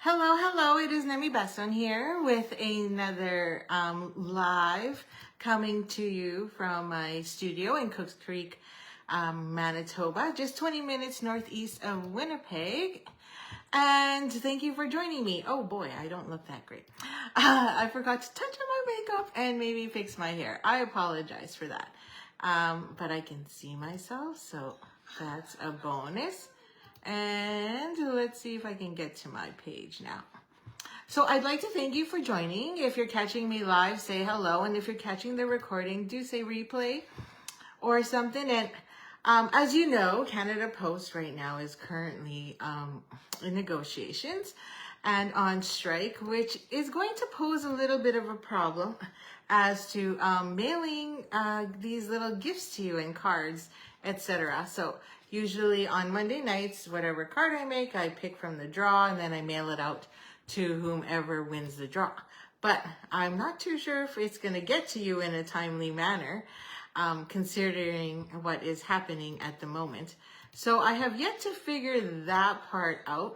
Hello, it is Nemi Besson here with another live coming to you from my studio in Cooks Creek, Manitoba, just 20 minutes northeast of Winnipeg. And thank you for joining me. Oh boy, I don't look that great. I forgot to touch on my makeup and maybe fix my hair. I apologize for that. But I can see myself, so that's a bonus. And let's see if I can get to my page now. So I'd like to thank you for joining. If you're catching me live, say hello. And if you're catching the recording, do say replay or something. And as you know, Canada Post right now is currently in negotiations and on strike, which is going to pose a little bit of a problem as to mailing these little gifts to you and cards, etc. So usually on Monday nights, whatever card I make, I pick from the draw and then I mail it out to whomever wins the draw. But I'm not too sure if it's going to get to you in a timely manner, considering what is happening at the moment. So I have yet to figure that part out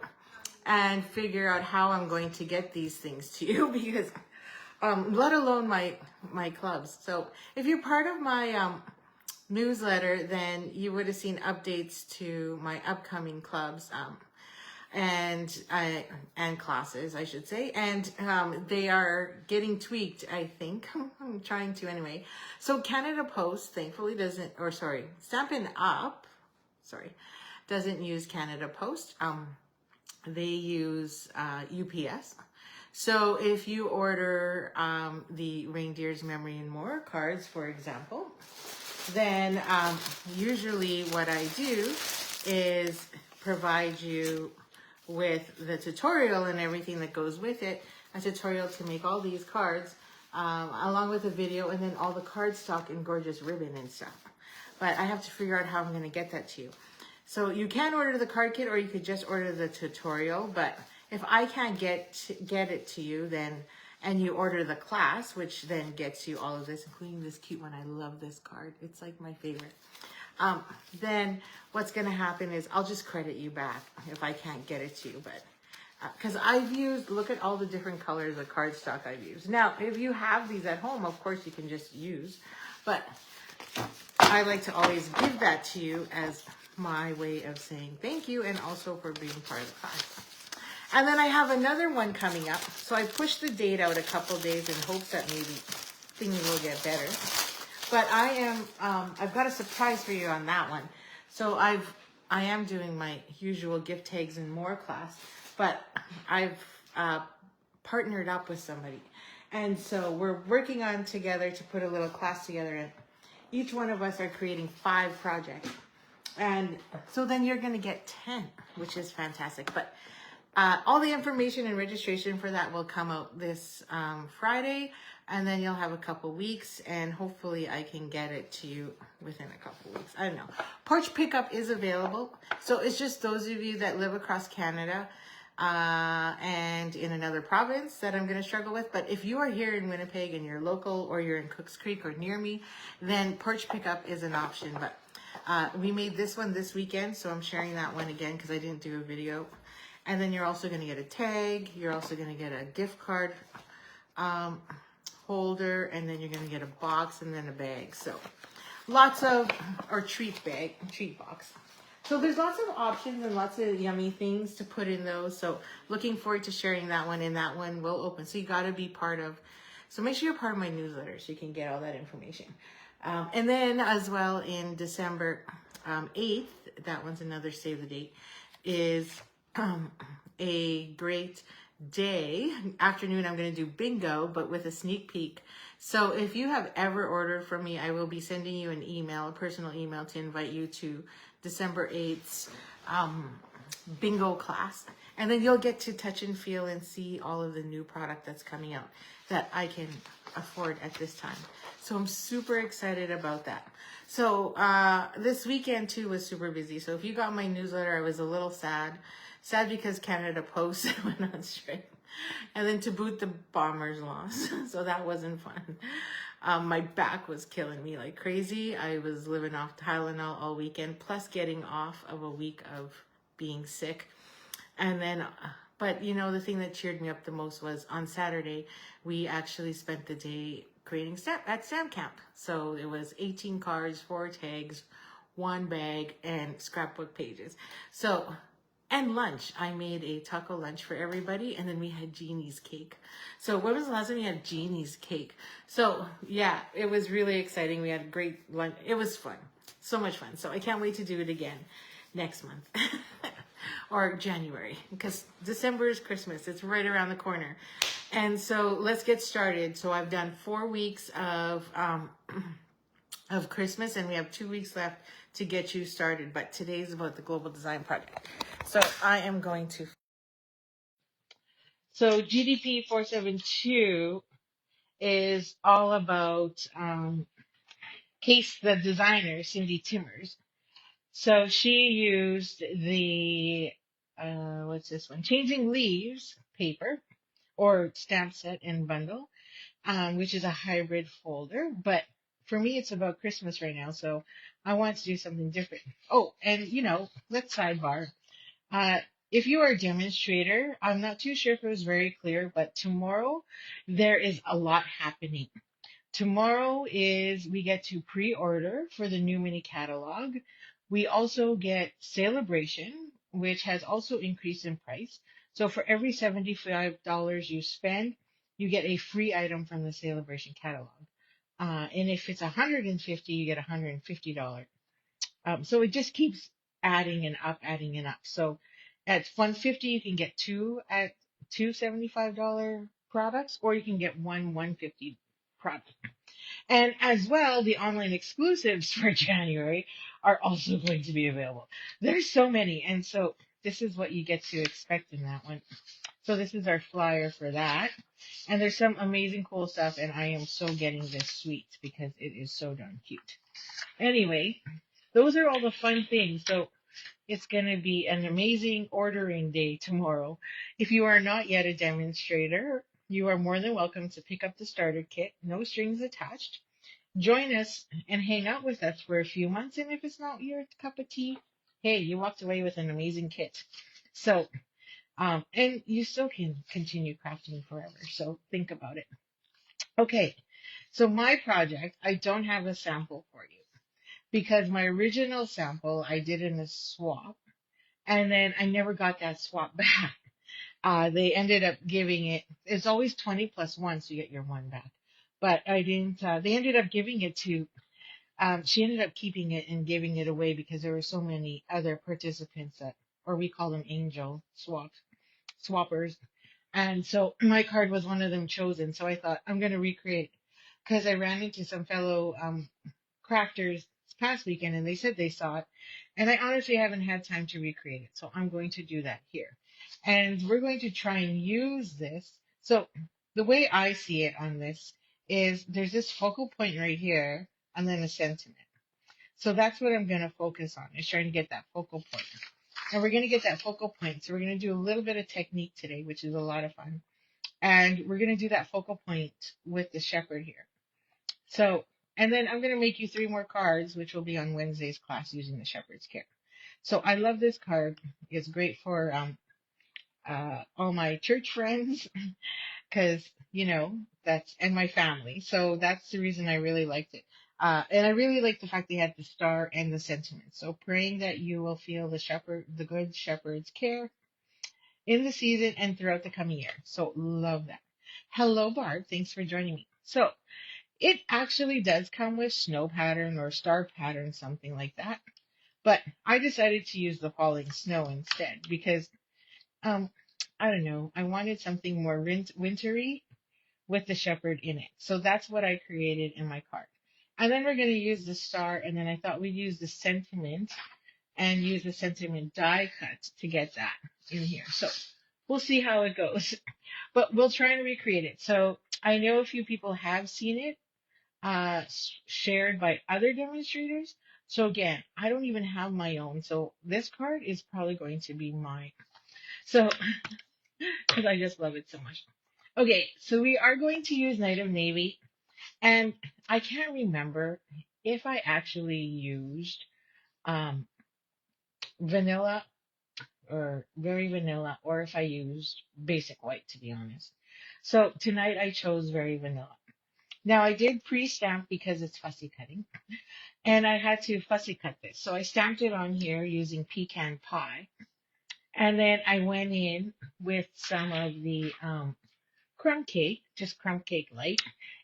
and figure out how I'm going to get these things to you because let alone my clubs. So if you're part of my newsletter, then you would have seen updates to my upcoming clubs and classes, I should say, and they are getting tweaked, I think. I'm trying to anyway. So Canada Post thankfully Stampin' Up, doesn't use Canada Post. They use UPS. So if you order the Reindeer's Memory and More cards, for example, then usually what I do is provide you with the tutorial and everything that goes with it, a tutorial to make all these cards, along with a video, and then all the cardstock and gorgeous ribbon and stuff. But I have to figure out how I'm going to get that to you. So you can order the card kit or you could just order the tutorial, but if I can't get it to you, then, and you order the class, which then gets you all of this, including this cute one. I love this card. It's like my favorite. Then what's going to happen is I'll just credit you back if I can't get it to you. But because I've used, look at all the different colors of cardstock I've used. Now, if you have these at home, of course you can just use. But I like to always give that to you as my way of saying thank you and also for being part of the class. And then I have another one coming up. So I pushed the date out a couple days in hopes that maybe things will get better. But I've got a surprise for you on that one. So I am doing my usual gift tags and more class, but I've partnered up with somebody. And so we're working on together to put a little class together. And each one of us are creating 5 projects. And so then you're going to get 10, which is fantastic. But all the information and registration for that will come out this Friday, and then you'll have a couple weeks, and hopefully I can get it to you within a couple weeks. I don't know. Porch pickup is available, so it's just those of you that live across Canada and in another province that I'm going to struggle with. But if you are here in Winnipeg and you're local, or you're in Cooks Creek or near me, then porch pickup is an option. But we made this one this weekend, so I'm sharing that one again because I didn't do a video. And then you're also going to get a tag. You're also going to get a gift card holder. And then you're going to get a box and then a bag. So lots of, or treat box. So there's lots of options and lots of yummy things to put in those. So looking forward to sharing that one. And that one will open. So you got to be part of, so make sure you're part of my newsletter so you can get all that information. And then as well in December 8th, that one's another save the date, is a great afternoon. I'm going to do bingo, but with a sneak peek. So if you have ever ordered from me, I will be sending you an email, a personal email, to invite you to December 8th's bingo class. And then you'll get to touch and feel and see all of the new product that's coming out that I can afford at this time. So I'm super excited about that. So this weekend too was super busy. So if you got my newsletter, I was a little sad because Canada Post went on strike. And then to boot, the Bombers lost. So that wasn't fun. My back was killing me like crazy. I was living off Tylenol all weekend, plus getting off of a week of being sick. And then But the thing that cheered me up the most was on Saturday, we actually spent the day creating stamp camp. So it was 18 cards, 4 tags, 1 bag, and scrapbook pages. So, and lunch. I made a taco lunch for everybody, and then we had Jeannie's cake. So when was the last time we had Jeannie's cake? So yeah, it was really exciting. We had a great lunch. It was fun. So much fun. So I can't wait to do it again next month. Or January, because December is Christmas. It's right around the corner. And so let's get started. So I've done 4 weeks of Christmas, and we have 2 weeks left to get you started. But today's about the Global Design Project. So I am going to. So GDP 472 is all about the designer, Cindy Timmers. So she used the, what's this one? Changing Leaves paper or stamp set and bundle, which is a hybrid folder. But for me, it's about Christmas right now. So I want to do something different. Oh, and let's sidebar. Uh, if you are a demonstrator, I'm not too sure if it was very clear, but tomorrow there is a lot happening. Tomorrow is we get to pre-order for the new mini catalog. We also get Celebration, which has also increased in price. So for every $75 you spend, you get a free item from the Celebration catalog. And if it's 150, you get $150. So it just keeps adding and up. So at 150, you can get two $75 products, or you can get one 150 product. And as well, the online exclusives for January are also going to be available. There's so many. And so this is what you get to expect in that one. So this is our flyer for that. And there's some amazing cool stuff. And I am so getting this sweet because it is so darn cute. Anyway, those are all the fun things. So it's going to be an amazing ordering day tomorrow. If you are not yet a demonstrator, you are more than welcome to pick up the starter kit, no strings attached. Join us and hang out with us for a few months. And if it's not your cup of tea, hey, you walked away with an amazing kit. So, and you still can continue crafting forever. So think about it. Okay. So my project, I don't have a sample for you because my original sample I did in a swap, and then I never got that swap back. They ended up giving it, it's always 20 plus one, so you get your one back. But I didn't, they ended up giving it to, she ended up keeping it and giving it away because there were so many other participants that, or we call them angel swappers. And so my card was one of them chosen. So I thought I'm going to recreate because I ran into some fellow crafters this past weekend and they said they saw it. And I honestly haven't had time to recreate it. So I'm going to do that here. And we're going to try and use this. So the way I see it on this is there's this focal point right here and then a sentiment. So that's what I'm going to focus on, is trying to get that focal point. And we're going to get that focal point. So we're going to do a little bit of technique today, which is a lot of fun. And we're going to do that focal point with the shepherd here. So, and then I'm going to make you 3 more cards, which will be on Wednesday's class using the shepherd's care. So I love this card. It's great for all my church friends because, and my family. So that's the reason I really liked it. And I really like the fact they had the star and the sentiment. So praying that you will feel the good shepherd's care in the season and throughout the coming year. So love that. Hello, Barb. Thanks for joining me. So it actually does come with snow pattern or star pattern, something like that. But I decided to use the falling snow instead because, I don't know, I wanted something more wintry with the shepherd in it. So that's what I created in my card. And then we're going to use the star, and then I thought we'd use the sentiment and use the sentiment die cut to get that in here. So we'll see how it goes, but we'll try and recreate it. So I know a few people have seen it shared by other demonstrators. So again, I don't even have my own. So this card is probably going to be mine. So, because I just love it so much. Okay, so we are going to use Night of Navy. And I can't remember if I actually used vanilla or very vanilla, or if I used basic white, to be honest. So tonight I chose very vanilla. Now I did pre-stamp because it's fussy cutting, and I had to fussy cut this. So I stamped it on here using pecan pie, and then I went in with some of the crumb cake, just crumb cake light,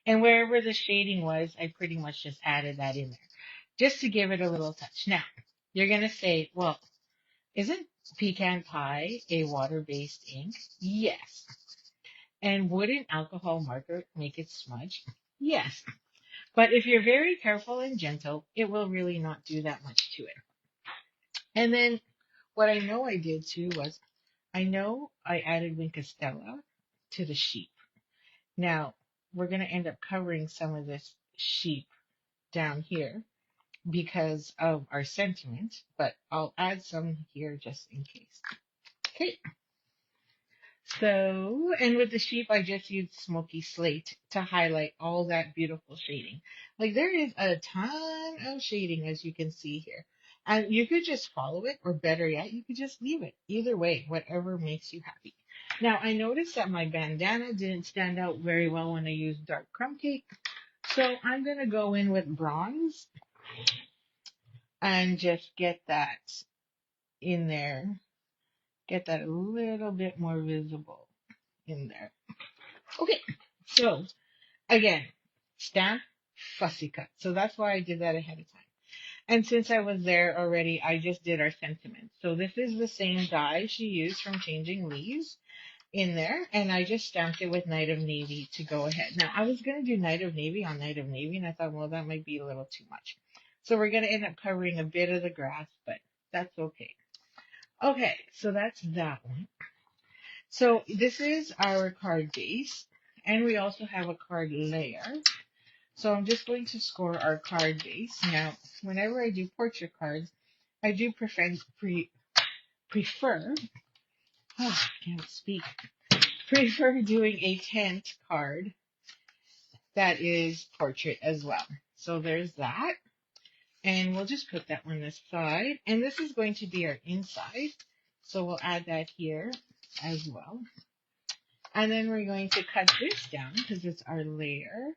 and wherever the shading was, I pretty much just added that in there, just to give it a little touch. Now, you're gonna say, well, isn't pecan pie a water-based ink? Yes. And wouldn't alcohol marker make it smudge? Yes. But if you're very careful and gentle, it will really not do that much to it. And then what I know I did too was I know I added Winkostella to the sheep. Now we're going to end up covering some of this sheep down here because of our sentiment, but I'll add some here just in case. Okay. So, and with the sheep, I just used smoky slate to highlight all that beautiful shading. Like there is a ton of shading as you can see here. And you could just follow it, or better yet, you could just leave it. Either way, whatever makes you happy. Now, I noticed that my bandana didn't stand out very well when I used dark crumb cake. So I'm going to go in with bronze and just get that in there. Get that a little bit more visible in there. Okay, so again, stamp, fussy cut. So that's why I did that ahead of time. And since I was there already, I just did our sentiment. So this is the same die she used from Changing Leaves in there. And I just stamped it with Night of Navy to go ahead. Now, I was going to do Night of Navy on Night of Navy, and I thought, well, that might be a little too much. So we're going to end up covering a bit of the grass, but that's okay. Okay, so that's that one. So this is our card base, and we also have a card layer. So I'm just going to score our card base. Now, whenever I do portrait cards, I do prefer, oh, I can't speak, prefer doing a tent card that is portrait as well. So there's that. And we'll just put that one aside. And this is going to be our inside. So we'll add that here as well. And then we're going to cut this down because it's our layer.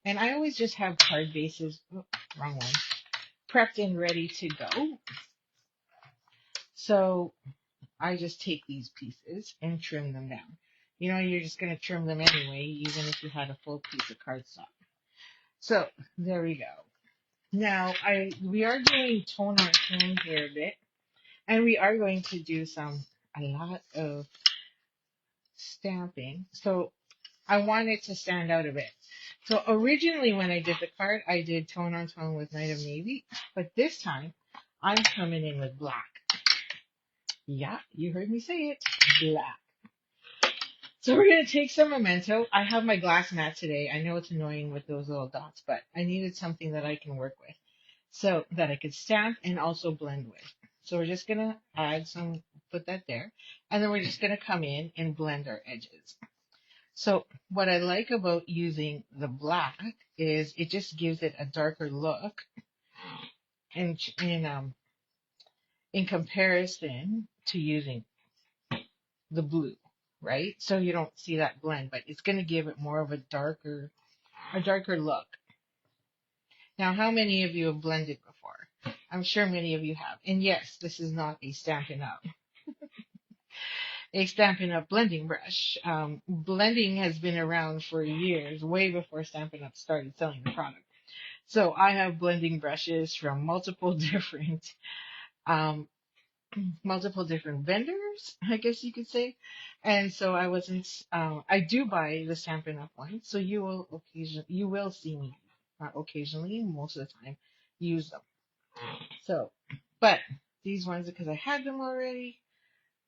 And I always just have card bases, oh, wrong one, prepped and ready to go. So I just take these pieces and trim them down. You know, you're just going to trim them anyway, even if you had a full piece of cardstock. So there we go. Now we are doing tone on tone here a bit, and we are going to do a lot of stamping. So I want it to stand out a bit. So originally when I did the card, I did tone on tone with Night of Navy, but this time I'm coming in with black. Yeah, you heard me say it, black. So we're going to take some memento. I have my glass mat today. I know it's annoying with those little dots, but I needed something that I can work with so that I could stamp and also blend with. So we're just going to add some, put that there, and then we're just going to come in and blend our edges. So what I like about using the black is it just gives it a darker look in comparison to using the blue, right? So you don't see that blend, but it's going to give it more of a darker look. Now, how many of you have blended before? I'm sure many of you have. And yes, this is not a Stampin' Up. A Stampin' Up blending brush. Blending has been around for years, way before Stampin' Up started selling the product. So I have blending brushes from multiple different vendors, I guess you could say. And so I wasn't, I do buy the Stampin' Up one. So you will see me, not occasionally, most of the time, use them. So, but these ones, because I had them already,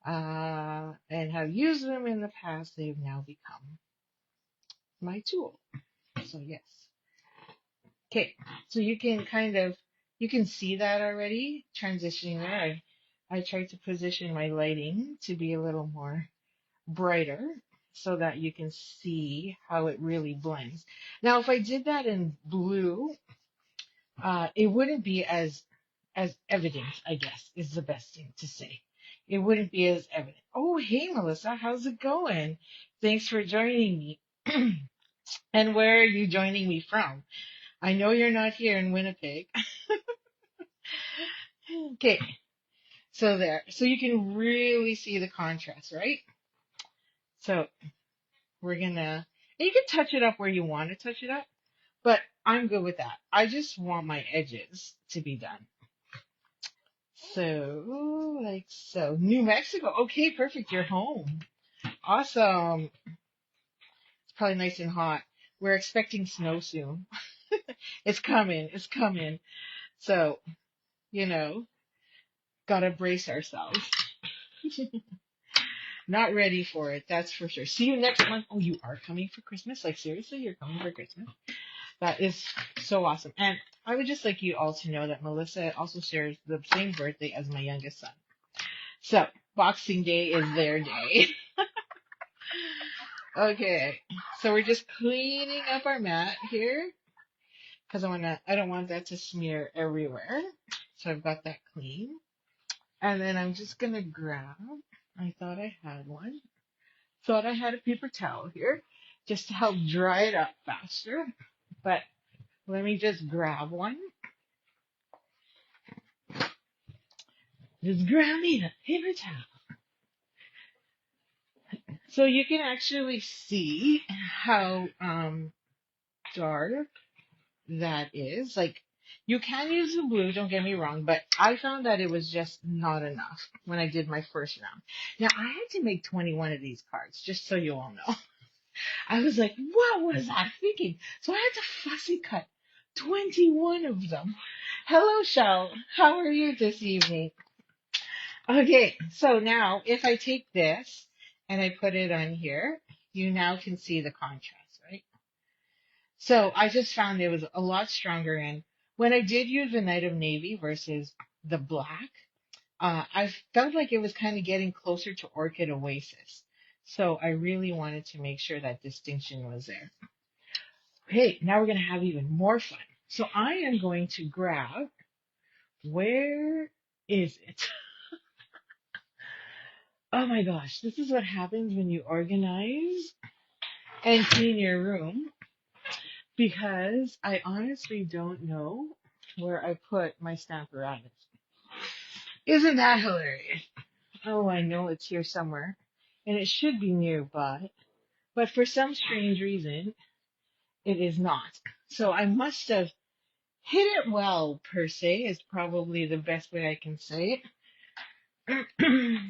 and have used them in the past, they've now become my tool. So yes. Okay. So you can you can see that already transitioning there. I tried to position my lighting to be a little more brighter so that you can see how it really blends. Now, if I did that in blue, it wouldn't be as evident, I guess, is the best thing to say. it wouldn't be as evident. Oh, hey, Melissa, how's it going? Thanks for joining me. And where are you joining me from? I know you're not here in Winnipeg. Okay, so there. So you can really see the contrast, right? So we're gonna, and you can touch it up where you want to touch it up, but I'm good with that. I just want my edges to be done. So, like so. New Mexico. Okay, perfect. You're home. Awesome. It's probably nice and hot. We're expecting snow soon. It's coming. It's coming. So, you know, gotta brace ourselves. Not ready for it, that's for sure. See you next month. Oh, you are coming for Christmas? Like, seriously, you're coming for Christmas? That is so awesome. And I would just like you all to know that Melissa also shares the same birthday as my youngest son. So, Boxing Day is their day. Okay, so we're just cleaning up our mat here because I don't want that to smear everywhere. So I've got that clean. And then I'm just gonna grab, I thought I had one. Thought I had a paper towel here just to help dry it up faster. But let me just grab one. Just grab me a paper towel. So you can actually see how dark that is. Like, you can use the blue, don't get me wrong, but I found that it was just not enough when I did my first round. Now, I had to make 21 of these cards, just so you all know. I was like, what was I thinking? So I had to fussy cut 21 of them. Hello, Shell. How are you this evening? Okay, so now if I take this and I put it on here, you now can see the contrast, right? So I just found it was a lot stronger. And when I did use the Night of Navy versus the black, I felt like it was kind of getting closer to Orchid Oasis. So I really wanted to make sure that distinction was there. Okay, now we're going to have even more fun. So I am going to grab, where is it? Oh my gosh, this is what happens when you organize and clean your room, because I honestly don't know where I put my Stamparatus. Isn't that hilarious? Oh, I know it's here somewhere, and it should be nearby, but for some strange reason, it is not. So I must have hit it well, per se, is probably the best way I can say it.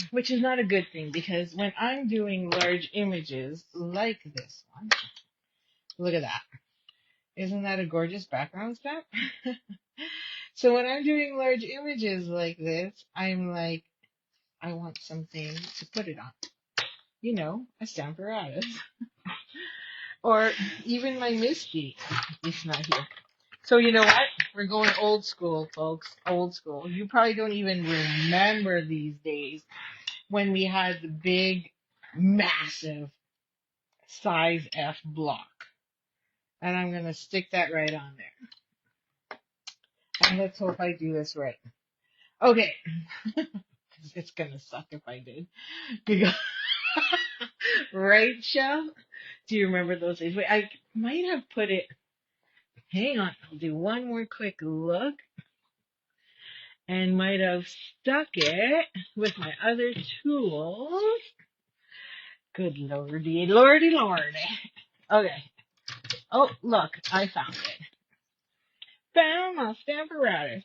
Which is not a good thing, because when I'm doing large images like this one, look at that. Isn't that a gorgeous background stamp? So when I'm doing large images like this, I'm like, I want something to put it on. You know, a Stamparatus. Or even my Misty, if not here. So you know what? We're going old school, folks. Old school. You probably don't even remember these days when we had the big, massive size F block. And I'm going to stick that right on there. And let's hope I do this right. Okay. It's going to suck if I did. Because right, Shell? Do you remember those days? Wait, I might have put it. Hang on. I'll do one more quick look. And might have stuck it with my other tools. Good lordy, lordy, lordy. Okay. Oh, look, I found it. Found my Stamparatus.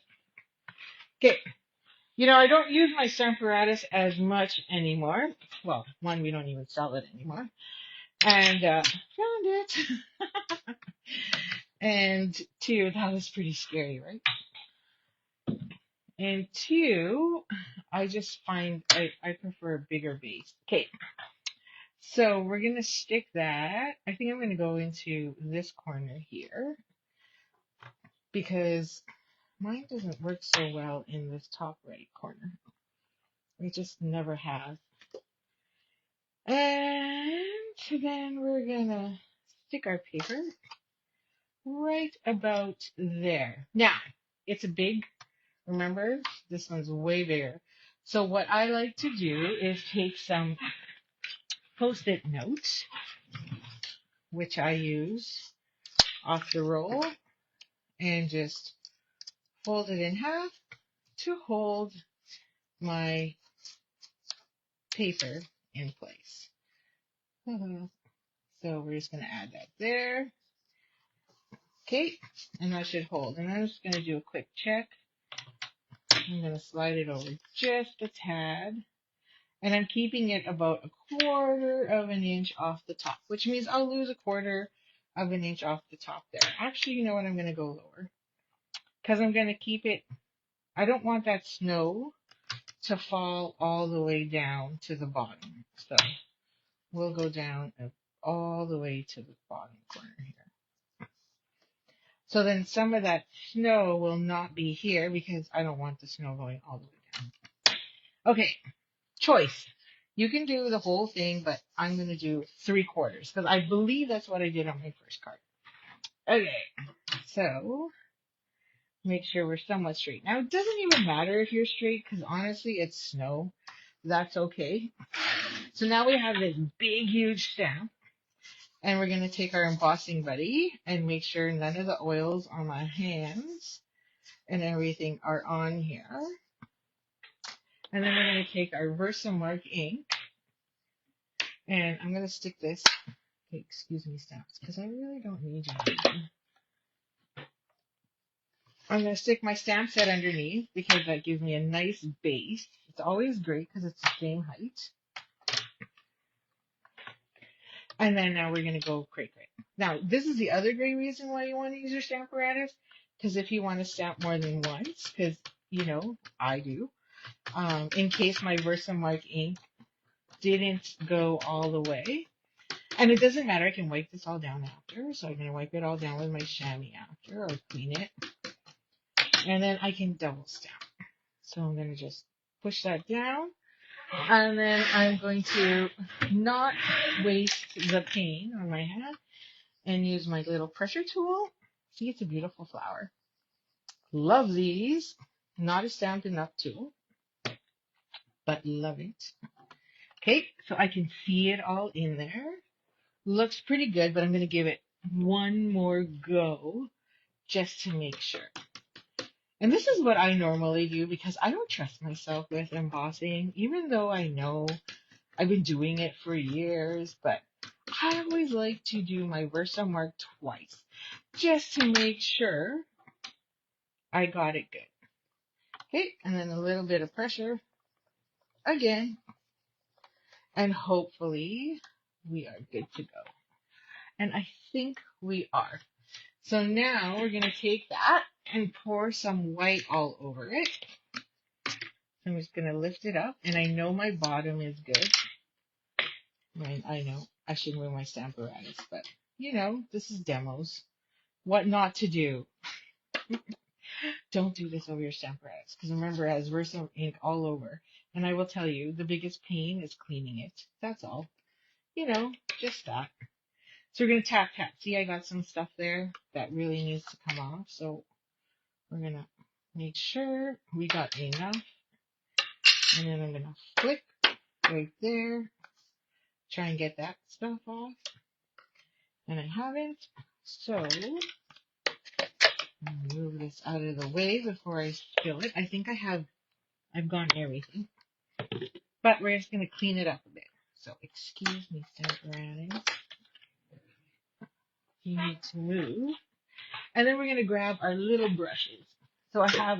Okay. You know, I don't use my Stamparatus as much anymore. Well, one, we don't even sell it anymore. And, found it. And two, that was pretty scary, right? And two, I just find I prefer a bigger base. Okay. So we're going to stick that. I think I'm going to go into this corner here because mine doesn't work so well in this top right corner. It just never has. And then we're going to stick our paper right about there. Now, it's a big, remember, this one's way bigger. So what I like to do is take some Post-it notes, which I use off the roll, and just fold it in half to hold my paper in place. So we're just going to add that there. Okay, and that should hold. And I'm just going to do a quick check. I'm going to slide it over just a tad. And I'm keeping it about 1/4 of an inch off the top, which means I'll lose 1/4 of an inch off the top there. Actually, you know what? I'm going to go lower because I'm going to keep it. I don't want that snow to fall all the way down to the bottom. So we'll go down all the way to the bottom corner here. So then some of that snow will not be here because I don't want the snow going all the way down. Okay, choice. You can do the whole thing, but I'm going to do 3/4 because I believe that's what I did on my first card. Okay, so make sure we're somewhat straight. Now, it doesn't even matter if you're straight because honestly, it's snow. That's okay. So now we have this big, huge stamp. And we're going to take our embossing buddy and make sure none of the oils on my hands and everything are on here. And then we're going to take our Versamark ink. And I'm going to stick this. Okay, excuse me, stamps, because I really don't need you. I'm going to stick my stamp set underneath because that gives me a nice base. It's always great because it's the same height. And then now we're going to go cray cray. Now, this is the other great reason why you want to use your stamp apparatus. Because if you want to stamp more than once, because, you know, I do, in case my Versamark ink didn't go all the way. And it doesn't matter, I can wipe this all down after. So I'm going to wipe it all down with my chamois after, or clean it. And then I can double stamp. So I'm going to just push that down. And then I'm going to not waste the paint on my hand and use my little pressure tool. See, it's a beautiful flower. Love these. Not a Stampin' Up tool, but love it. Okay, so I can see it all in there. Looks pretty good, but I'm going to give it one more go just to make sure. And this is what I normally do because I don't trust myself with embossing, even though I know I've been doing it for years, but I always like to do my Versamark twice just to make sure I got it good. Okay, and then a little bit of pressure again, and hopefully we are good to go. And I think we are. So now we're going to take that and pour some white all over it. I'm just going to lift it up, and I know my bottom is good. I know I should move my stamp apparatus, but you know, this is demos. What not to do. Don't do this over your stamp apparatus, because remember, it has Versa ink all over. And I will tell you, the biggest pain is cleaning it. That's all. You know, just that. So we're going to tap, tap. See, I got some stuff there that really needs to come off. So we're going to make sure we got enough. And then I'm going to flick right there. Try and get that stuff off. And I haven't. So move this out of the way before I spill it. I think I've gone everything. But we're just going to clean it up a bit. So excuse me, stamp apparatus. You need to move. And then we're going to grab our little brushes. So I have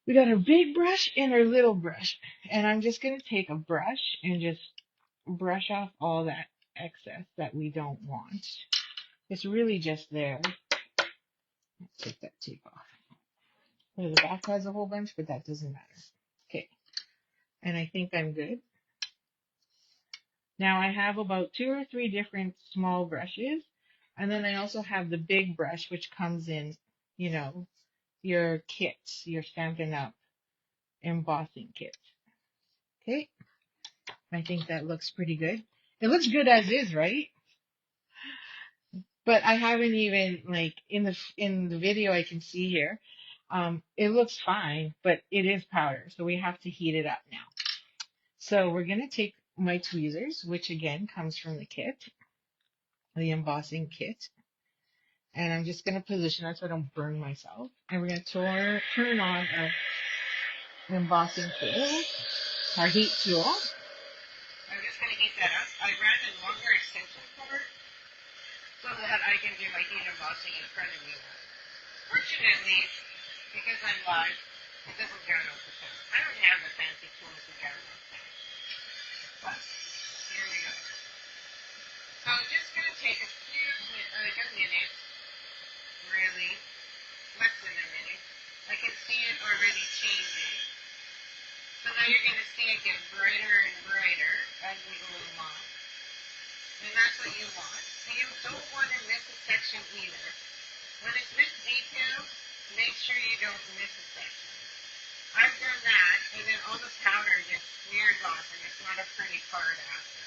we got our big brush and our little brush. And I'm just going to take a brush and just brush off all that excess that we don't want. It's really just there. Let's take that tape off. Well, the back has a whole bunch, but that doesn't matter. Okay. And I think I'm good. Now I have about 2 or 3 different small brushes. And then I also have the big brush, which comes in, you know, your kits, your Stampin' Up embossing kit. Okay. I think that looks pretty good. It looks good as is, right? But I haven't even, like, in the video I can see here, It looks fine, but it is powder, so we have to heat it up now. So we're going to take my tweezers, which again comes from the kit, the embossing kit, and I'm just going to position it so I don't burn myself. And we're going to turn on our embossing tool, our heat tool. I'm just going to heat that up. I ran a longer extension cord so that I can do my heat embossing in front of you. Fortunately, because I'm live, it doesn't drown out the sound. I don't have the fancy tools to drown out sound. But here we go. So I'm just going to take a minute, really, less than a minute. I can see it already changing. So now you're going to see it get brighter and brighter as we go along. And that's what you want. And you don't want to miss a section either. When it's this detailed, make sure you don't miss a section. I've done that, and then all the powder gets smeared off, and it's not a pretty card after.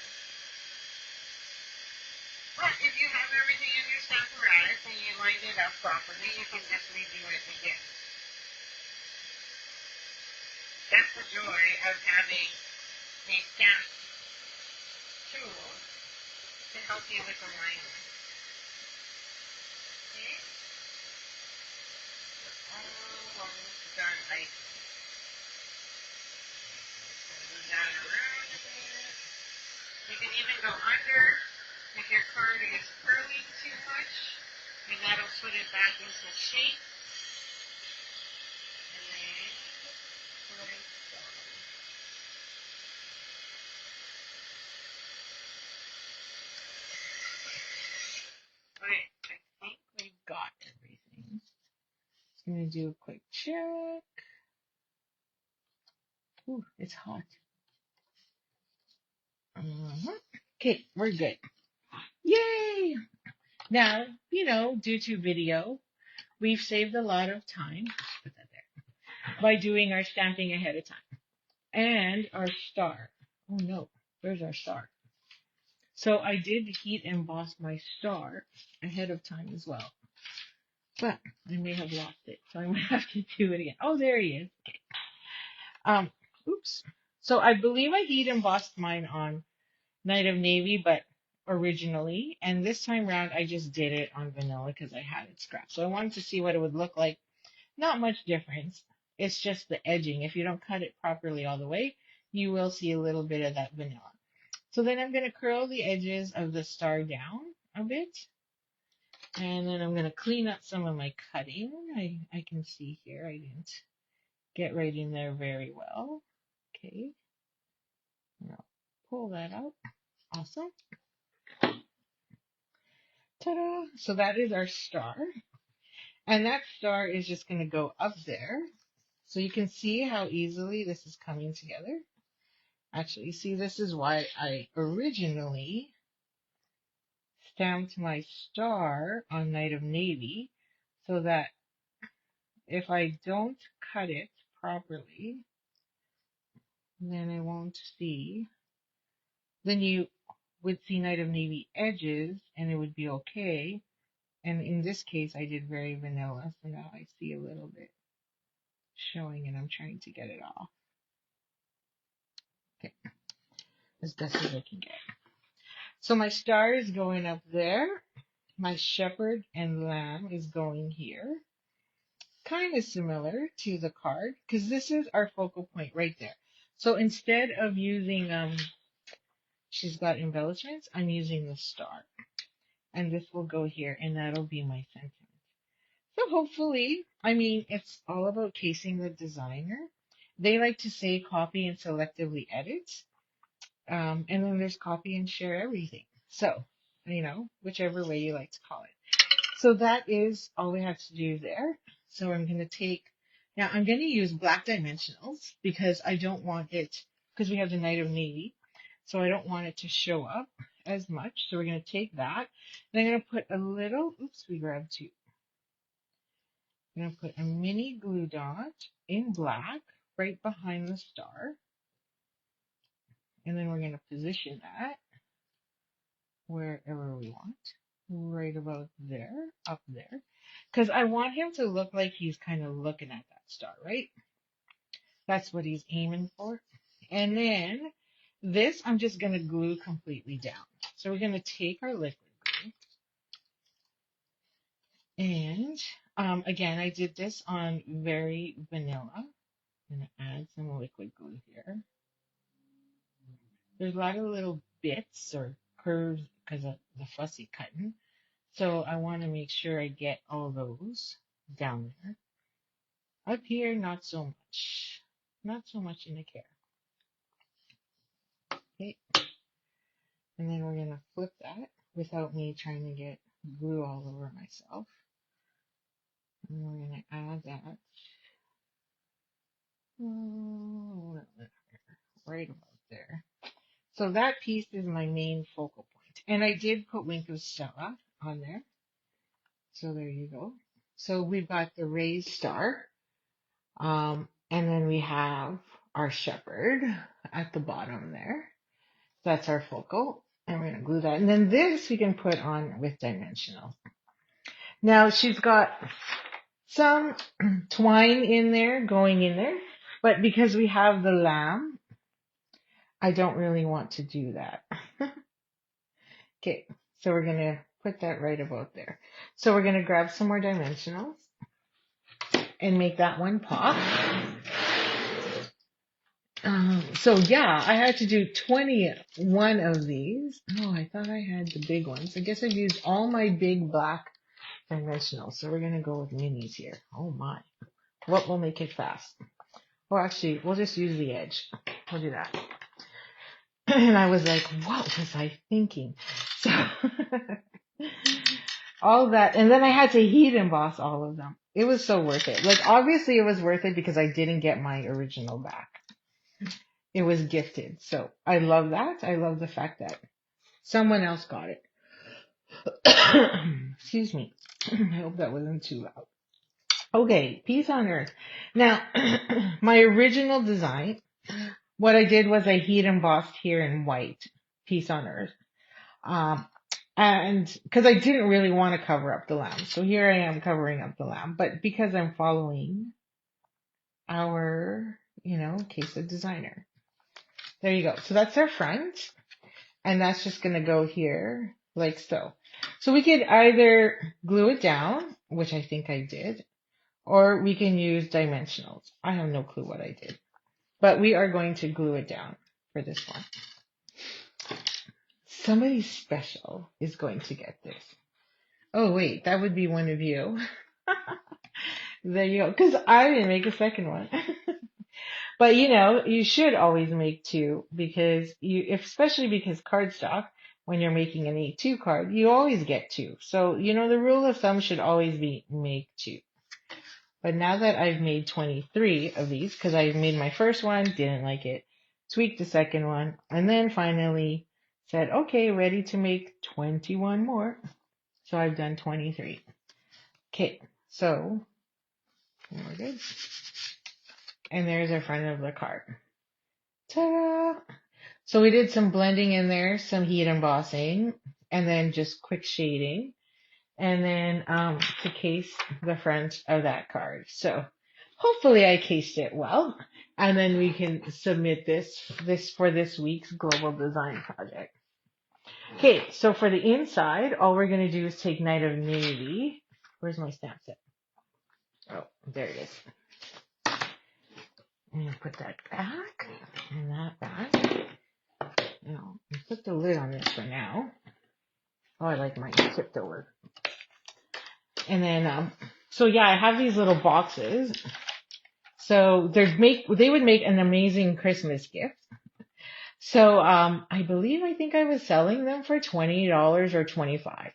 But if you have everything in your apparatus and you lined it up properly, you can just redo it again. That's the joy of having a stamp tool to help you with alignment. Okay? We're almost done icing. Move that around a bit. You can even go under if your card is curling too much, and that'll put it back into shape. And then put it down. Okay, I think we've got everything. Just gonna do a quick check. Ooh, it's hot. Okay, we're good. Yay! Now, due to video, we've saved a lot of time. Put that there. By doing our stamping ahead of time. And our star. Oh no, where's our star? So I did heat emboss my star ahead of time as well. But I may have lost it, so I might have to do it again. Oh, there he is. Okay. Oops. So I believe I heat embossed mine on Night of Navy, but originally, and this time round I just did it on vanilla because I had it scrapped. So I wanted to see what it would look like. Not much difference. It's just the edging. If you don't cut it properly all the way, you will see a little bit of that vanilla. So then I'm going to curl the edges of the star down a bit. And then I'm going to clean up some of my cutting. I can see here I didn't get right in there very well. Okay. Now pull that out. Awesome. Ta-da! So that is our star. And that star is just going to go up there. So you can see how easily this is coming together. Actually, see, this is why I originally stamped my star on Night of Navy, so that if I don't cut it properly, then I won't see. Then you would see Night of Navy edges, and it would be okay. And in this case, I did very vanilla, so now I see a little bit showing, and I'm trying to get it off. Okay, as best as I can get. So my star is going up there. My shepherd and lamb is going here. Kind of similar to the card, because this is our focal point right there. So instead of using, she's got embellishments, I'm using the star. And this will go here, and that'll be my sentiment. So hopefully, it's all about casing the designer. They like to say copy and selectively edit. And then there's copy and share everything. So, whichever way you like to call it. So that is all we have to do there. So I'm going to now I'm going to use black dimensionals because I don't want it, because we have the Night of Navy. So I don't want it to show up as much. So we're going to take that. And I'm going to put a little, oops, we grabbed two. I'm going to put a mini glue dot in black right behind the star. And then we're going to position that wherever we want. right about there, up there, because I want him to look like he's kind of looking at that star, right? That's what he's aiming for. And then this, I'm just going to glue completely down. So we're going to take our liquid glue and again, I did this on very vanilla. I'm going to add some liquid glue here. There's a lot of little bits or curves because of the fussy cutting. So I want to make sure I get all those down there. Up here, not so much. Not so much in the care. Okay. And then we're going to flip that without me trying to get glue all over myself. And we're going to add that right about there. So that piece is my main focal point. And I did put Winko Stella on there. So there you go. So we've got the raised star. And then we have our shepherd at the bottom there. That's our focal. And we're going to glue that. And then this we can put on with dimensional. Now she's got some twine in there, going in there. But because we have the lamb, I don't really want to do that. Okay, so we're going to put that right about there. So we're going to grab some more dimensionals and make that one pop. So yeah, I had to do 21 of these. Oh, I thought I had the big ones. I guess I've used all my big black dimensionals. So we're going to go with minis here. Oh my. What will make it fast? Well, actually, we'll just use the edge. We'll do that. And I was like, what was I thinking? So all that. And then I had to heat emboss all of them. It was so worth it. Like, obviously it was worth it because I didn't get my original back. It was gifted. So I love that. I love the fact that someone else got it. Excuse me. I hope that wasn't too loud. Okay, Peace on Earth. Now, my original design, what I did was I heat embossed here in white, Peace on Earth. And because I didn't really want to cover up the lamb. So here I am covering up the lamb. But because I'm following our, Queso designer. There you go. So that's our front. And that's just going to go here like so. So we could either glue it down, which I think I did, or we can use dimensionals. I have no clue what I did. But we are going to glue it down for this one. Somebody special is going to get this. Oh, wait, that would be one of you. There you go. Because I didn't make a second one. But you should always make two because especially because cardstock, when you're making an A2 card, you always get two. So, the rule of thumb should always be make two. But now that I've made 23 of these, because I made my first one, didn't like it, tweaked the second one, and then finally said, okay, ready to make 21 more. So I've done 23. Okay, so there it is. And there's our front of the card. Ta-da! So we did some blending in there, some heat embossing, and then just quick shading. And then to case the front of that card. So hopefully I cased it well. And then we can submit this for this week's global design project. Okay, so for the inside, all we're going to do is take Night of Navy. Where's my stamp set? Oh, there it is. I'm going to put that back and that back. Now, put the lid on this for now. Oh, I like mine tipped over. And then, so yeah, I have these little boxes. So they would make an amazing Christmas gift. So, I think I was selling them for $20 or $25.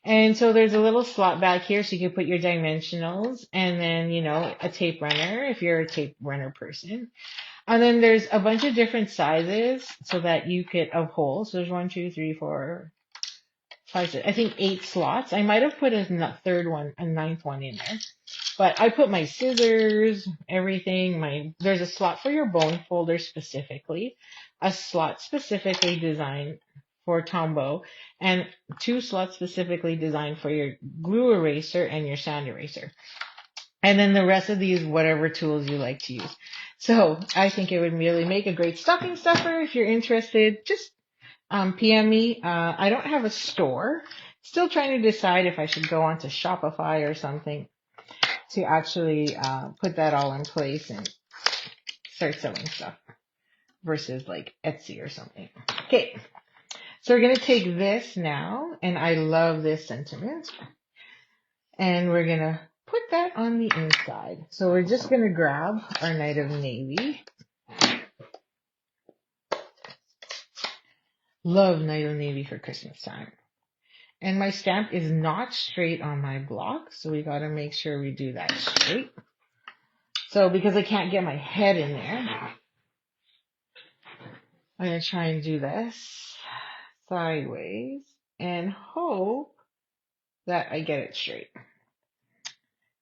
And so there's a little slot back here so you can put your dimensionals and then, a tape runner if you're a tape runner person. And then there's a bunch of different sizes so that you could, of holes. So there's 1, 2, 3, 4, 5, 6, I think 8 slots. I might have put a ninth one in there. But I put my scissors, everything. There's a slot for your bone folder specifically, a slot specifically designed for Tombow, and 2 slots specifically designed for your glue eraser and your sand eraser. And then the rest of these, whatever tools you like to use. So I think it would really make a great stocking stuffer. If you're interested, just PM me. I don't have a store. Still trying to decide if I should go onto Shopify or something to actually put that all in place and start selling stuff versus like Etsy or something. Okay, so we're going to take this now, and I love this sentiment, and we're going to put that on the inside. So we're just going to grab our Night of Navy. Love Night of Navy for Christmas time. And my stamp is not straight on my block, so we got to make sure we do that straight. So because I can't get my head in there, I'm going to try and do this sideways and hope that I get it straight.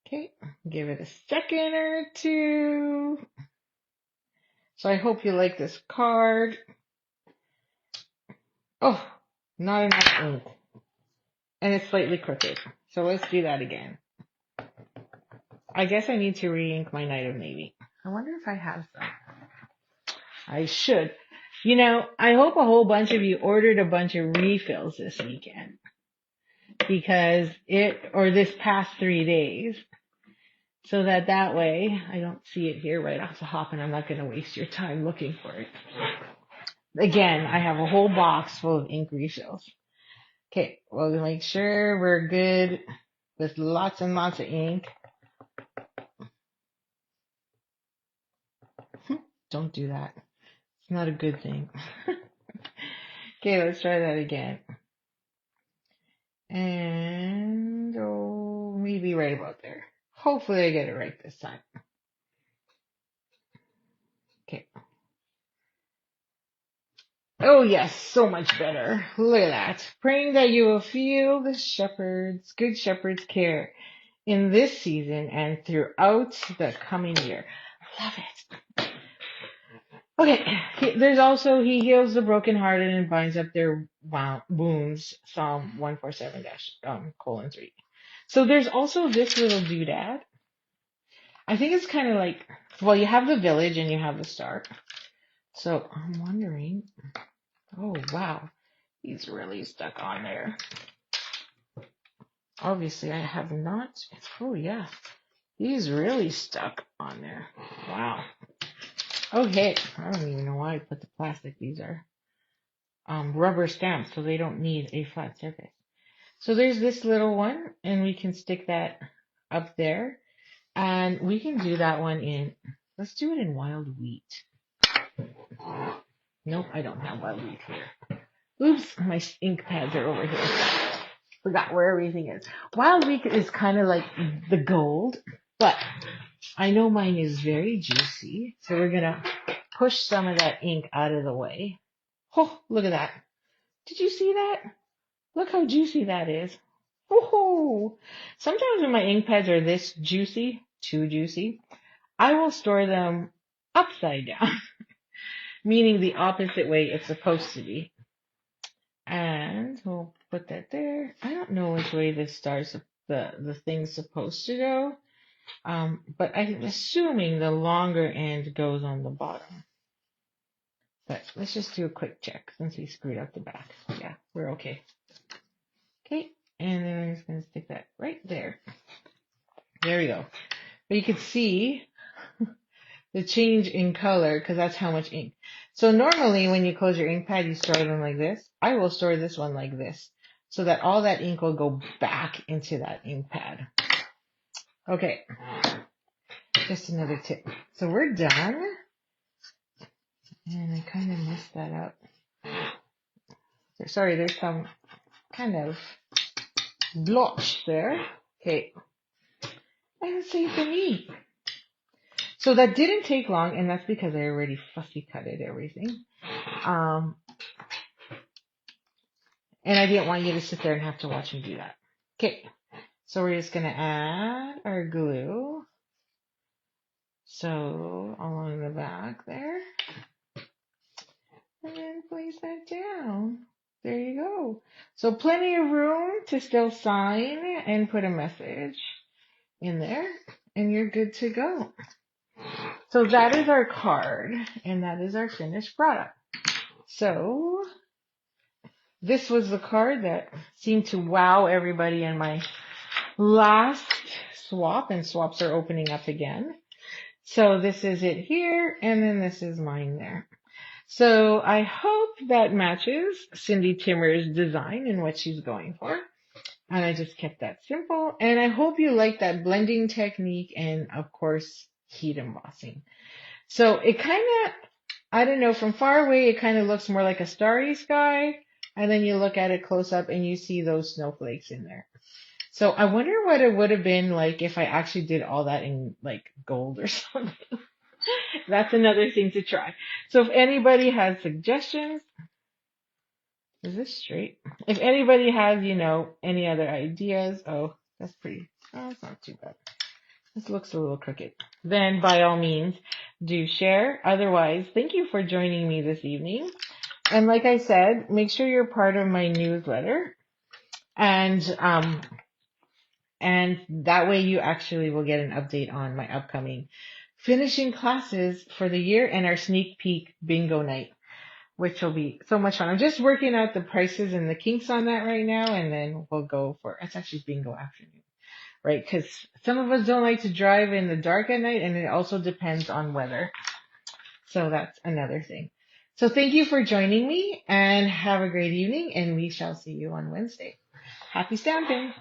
Okay, give it a second or two. So I hope you like this card. Oh, not enough ink. And it's slightly crooked. So let's do that again. I guess I need to re-ink my Night of Navy. I wonder if I have some. I should. You know, I hope a whole bunch of you ordered a bunch of refills this weekend. Because or this past 3 days. So that way, I don't see it here right off the hop and I'm not going to waste your time looking for it. Again, I have a whole box full of ink refills. Okay, we'll make sure we're good with lots and lots of ink. Don't do that. It's not a good thing. Okay, let's try that again. And, oh, maybe right about there. Hopefully I get it right this time. Okay. Oh yes, so much better. Look at that. Praying that you will feel the good shepherd's care in this season and throughout the coming year. Love it. Okay, there's also, he heals the brokenhearted and binds up their wounds, Psalm 147-3. So there's also this little doodad. I think it's kind of like, well, you have the village and you have the star. So I'm wondering, oh wow, he's really stuck on there. Obviously I have not, oh yeah, he's really stuck on there. Wow. Okay, I don't even know why I put the plastic. These are rubber stamps, so they don't need a flat surface. So there's this little one, and we can stick that up there. And we can do that one in, let's do it in wild wheat. Nope, I don't have wild wheat here. Oops, my ink pads are over here. Forgot where everything is. Wild wheat is kind of like the gold, but I know mine is very juicy, so we're going to push some of that ink out of the way. Oh, look at that. Did you see that? Look how juicy that is. Oh, sometimes when my ink pads are this juicy, too juicy, I will store them upside down, meaning the opposite way it's supposed to be. And we'll put that there. I don't know which way the thing's supposed to go. But I'm assuming the longer end goes on the bottom. But let's just do a quick check since we screwed up the back. Yeah, we're okay. Okay, and then I'm just going to stick that right there. There we go. But you can see the change in color because that's how much ink. So normally when you close your ink pad, you store them like this. I will store this one like this so that all that ink will go back into that ink pad. Okay, just another tip. So we're done. And I kind of messed that up. Sorry, there's some kind of blotch there. Okay. And same for me. So that didn't take long, and that's because I already fussy cutted everything. And I didn't want you to sit there and have to watch me do that. Okay. So we're just going to add our glue. So along the back there. And then place that down. There you go. So plenty of room to still sign and put a message in there, and you're good to go. So that is our card, and that is our finished product. So this was the card that seemed to wow everybody in my last swap, and swaps are opening up again. So this is it here, and then this is mine there. So I hope that matches Cindy Timmer's design and what she's going for. And I just kept that simple. And I hope you like that blending technique and, of course, heat embossing. So it kind of, I don't know, from far away, it kind of looks more like a starry sky. And then you look at it close up and you see those snowflakes in there. So I wonder what it would have been like if I actually did all that in like gold or something. That's another thing to try. So if anybody has suggestions, is this straight? If anybody has, any other ideas, oh, that's pretty, oh, it's not too bad. This looks a little crooked. Then by all means, do share. Otherwise, thank you for joining me this evening. And like I said, make sure you're part of my newsletter. And that way you actually will get an update on my upcoming finishing classes for the year and our sneak peek bingo night, which will be so much fun. I'm just working out the prices and the kinks on that right now, and then we'll go for, it's actually bingo afternoon, right? Because some of us don't like to drive in the dark at night, and it also depends on weather. So that's another thing. So thank you for joining me, and have a great evening, and we shall see you on Wednesday. Happy stamping!